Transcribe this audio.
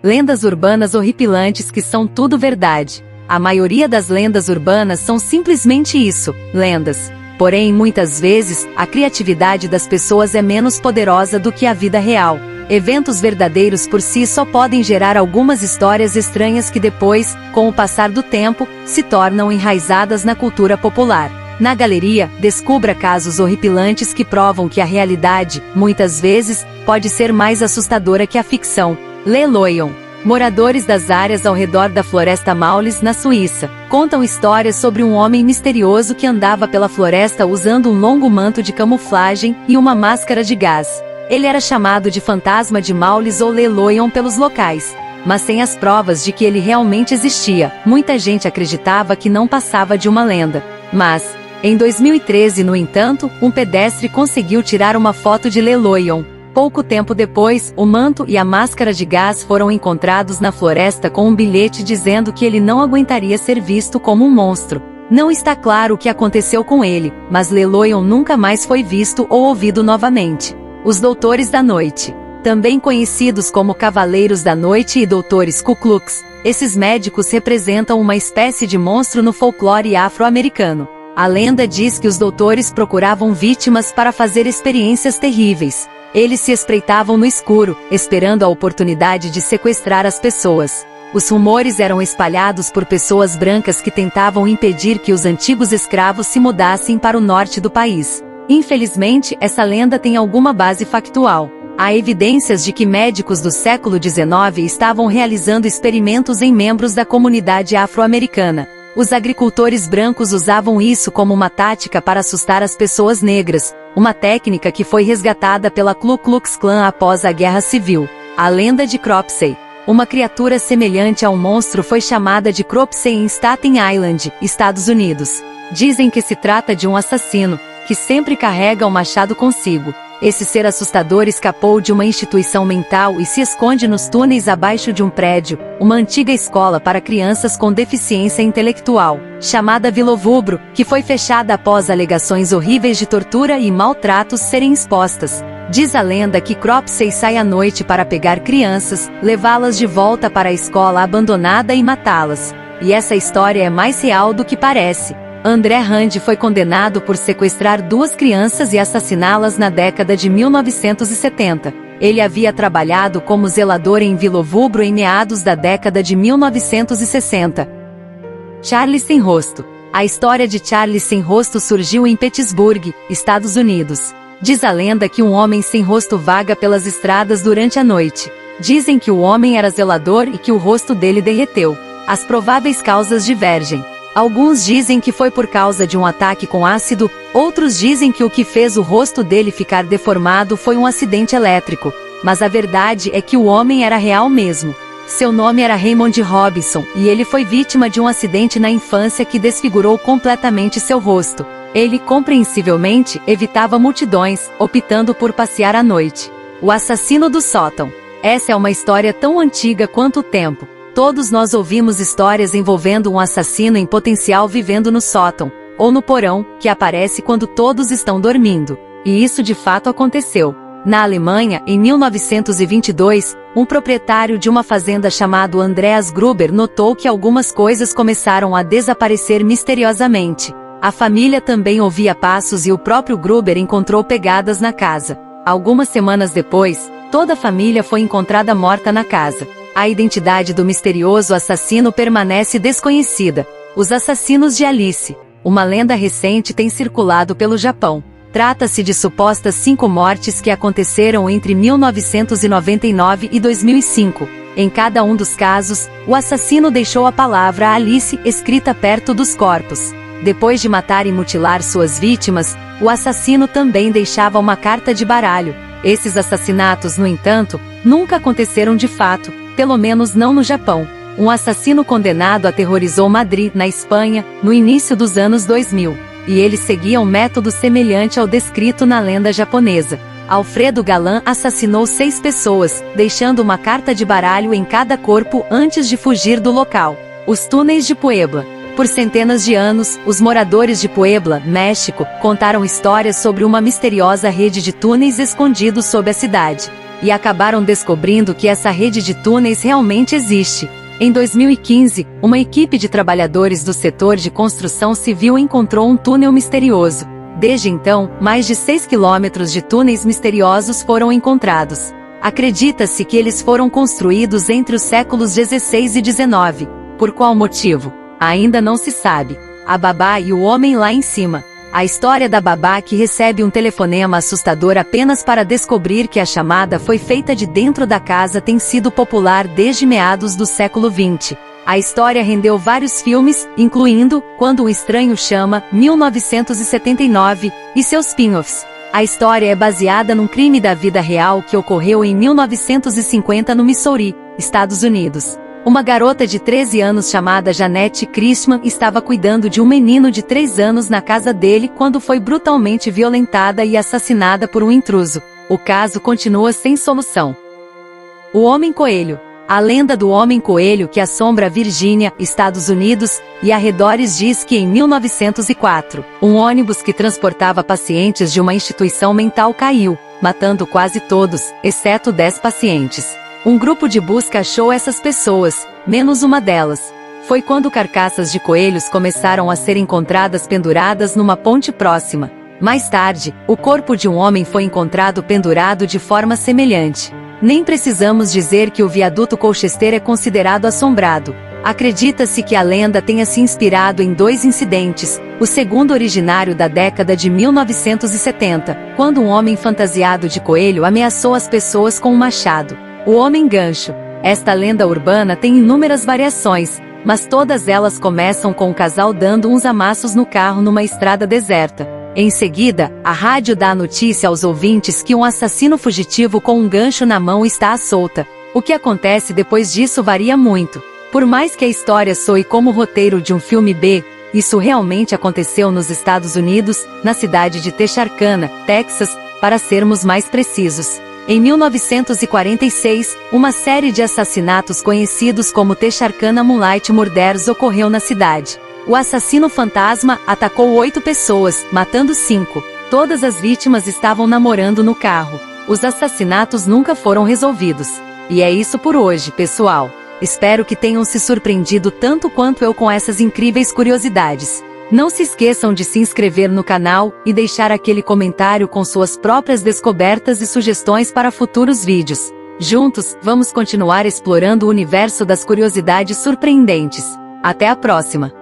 Lendas urbanas horripilantes que são tudo verdade. A maioria das lendas urbanas são simplesmente isso, lendas. Porém, muitas vezes, a criatividade das pessoas é menos poderosa do que a vida real. Eventos verdadeiros por si só podem gerar algumas histórias estranhas que depois, com o passar do tempo, se tornam enraizadas na cultura popular. Na galeria, descubra casos horripilantes que provam que a realidade, muitas vezes, pode ser mais assustadora que a ficção. Le Loyon. Moradores das áreas ao redor da Floresta Maules, na Suíça, contam histórias sobre um homem misterioso que andava pela floresta usando um longo manto de camuflagem e uma máscara de gás. Ele era chamado de Fantasma de Maules ou Le Loyon pelos locais. Mas sem as provas de que ele realmente existia, muita gente acreditava que não passava de uma lenda. Mas, em 2013, no entanto, um pedestre conseguiu tirar uma foto de Le Loyon. Pouco tempo depois, o manto e a máscara de gás foram encontrados na floresta com um bilhete dizendo que ele não aguentaria ser visto como um monstro. Não está claro o que aconteceu com ele, mas Le Loyon nunca mais foi visto ou ouvido novamente. Os Doutores da Noite. Também conhecidos como Cavaleiros da Noite e Doutores Ku Klux, esses médicos representam uma espécie de monstro no folclore afro-americano. A lenda diz que os doutores procuravam vítimas para fazer experiências terríveis. Eles se espreitavam no escuro, esperando a oportunidade de sequestrar as pessoas. Os rumores eram espalhados por pessoas brancas que tentavam impedir que os antigos escravos se mudassem para o norte do país. Infelizmente, essa lenda tem alguma base factual. Há evidências de que médicos do século XIX estavam realizando experimentos em membros da comunidade afro-americana. Os agricultores brancos usavam isso como uma tática para assustar as pessoas negras, uma técnica que foi resgatada pela Ku Klux Klan após a Guerra Civil. A lenda de Cropsey. Uma criatura semelhante a um monstro foi chamada de Cropsey em Staten Island, Estados Unidos. Dizem que se trata de um assassino, que sempre carrega um machado consigo. Esse ser assustador escapou de uma instituição mental e se esconde nos túneis abaixo de um prédio, uma antiga escola para crianças com deficiência intelectual, chamada Vilovubro, que foi fechada após alegações horríveis de tortura e maltratos serem expostas. Diz a lenda que Cropsey sai à noite para pegar crianças, levá-las de volta para a escola abandonada e matá-las. E essa história é mais real do que parece. André Rand foi condenado por sequestrar 2 crianças e assassiná-las na década de 1970. Ele havia trabalhado como zelador em Vilovubro em meados da década de 1960. Charlie Sem Rosto. A história de Charlie Sem Rosto surgiu em Pittsburgh, Estados Unidos. Diz a lenda que um homem sem rosto vaga pelas estradas durante a noite. Dizem que o homem era zelador e que o rosto dele derreteu. As prováveis causas divergem. Alguns dizem que foi por causa de um ataque com ácido, outros dizem que o que fez o rosto dele ficar deformado foi um acidente elétrico. Mas a verdade é que o homem era real mesmo. Seu nome era Raymond Robinson, e ele foi vítima de um acidente na infância que desfigurou completamente seu rosto. Ele, compreensivelmente, evitava multidões, optando por passear à noite. O assassino do sótão. Essa é uma história tão antiga quanto o tempo. Todos nós ouvimos histórias envolvendo um assassino em potencial vivendo no sótão, ou no porão, que aparece quando todos estão dormindo. E isso de fato aconteceu. Na Alemanha, em 1922, um proprietário de uma fazenda chamado Andreas Gruber notou que algumas coisas começaram a desaparecer misteriosamente. A família também ouvia passos e o próprio Gruber encontrou pegadas na casa. Algumas semanas depois, toda a família foi encontrada morta na casa. A identidade do misterioso assassino permanece desconhecida. Os assassinos de Alice. Uma lenda recente tem circulado pelo Japão. Trata-se de supostas 5 mortes que aconteceram entre 1999 e 2005. Em cada um dos casos, o assassino deixou a palavra Alice escrita perto dos corpos. Depois de matar e mutilar suas vítimas, o assassino também deixava uma carta de baralho. Esses assassinatos, no entanto, nunca aconteceram de fato. Pelo menos não no Japão. Um assassino condenado aterrorizou Madrid, na Espanha, no início dos anos 2000. E ele seguia um método semelhante ao descrito na lenda japonesa. Alfredo Galan assassinou 6 pessoas, deixando uma carta de baralho em cada corpo antes de fugir do local. Os túneis de Puebla. Por centenas de anos, os moradores de Puebla, México, contaram histórias sobre uma misteriosa rede de túneis escondidos sob a cidade. e acabaram descobrindo que essa rede de túneis realmente existe. Em 2015, uma equipe de trabalhadores do setor de construção civil encontrou um túnel misterioso. Desde então, mais de 6 quilômetros de túneis misteriosos foram encontrados. Acredita-se que eles foram construídos entre os séculos 16 e 19. Por qual motivo? Ainda não se sabe. A babá e o homem lá em cima. A história da babá que recebe um telefonema assustador apenas para descobrir que a chamada foi feita de dentro da casa tem sido popular desde meados do século XX. A história rendeu vários filmes, incluindo Quando um Estranho Chama, 1979, e seus spin-offs. A história é baseada num crime da vida real que ocorreu em 1950 no Missouri, Estados Unidos. Uma garota de 13 anos chamada Janette Christman estava cuidando de um menino de 3 anos na casa dele quando foi brutalmente violentada e assassinada por um intruso. O caso continua sem solução. O Homem Coelho. A lenda do Homem Coelho que assombra a Virgínia, Estados Unidos, e arredores diz que em 1904, um ônibus que transportava pacientes de uma instituição mental caiu, matando quase todos, exceto 10 pacientes. Um grupo de busca achou essas pessoas, menos uma delas. Foi quando carcaças de coelhos começaram a ser encontradas penduradas numa ponte próxima. Mais tarde, o corpo de um homem foi encontrado pendurado de forma semelhante. Nem precisamos dizer que o viaduto Colchester é considerado assombrado. Acredita-se que a lenda tenha se inspirado em 2 incidentes, o segundo originário da década de 1970, quando um homem fantasiado de coelho ameaçou as pessoas com um machado. O Homem Gancho. Esta lenda urbana tem inúmeras variações, mas todas elas começam com um casal dando uns amassos no carro numa estrada deserta. Em seguida, a rádio dá a notícia aos ouvintes que um assassino fugitivo com um gancho na mão está à solta. O que acontece depois disso varia muito. Por mais que a história soe como o roteiro de um filme B, isso realmente aconteceu nos Estados Unidos, na cidade de Texarkana, Texas, para sermos mais precisos. Em 1946, uma série de assassinatos conhecidos como Texarkana Moonlight Murders ocorreu na cidade. O assassino fantasma atacou 8 pessoas, matando 5. Todas as vítimas estavam namorando no carro. Os assassinatos nunca foram resolvidos. E é isso por hoje, pessoal. Espero que tenham se surpreendido tanto quanto eu com essas incríveis curiosidades. Não se esqueçam de se inscrever no canal e deixar aquele comentário com suas próprias descobertas e sugestões para futuros vídeos. Juntos, vamos continuar explorando o universo das curiosidades surpreendentes. Até a próxima!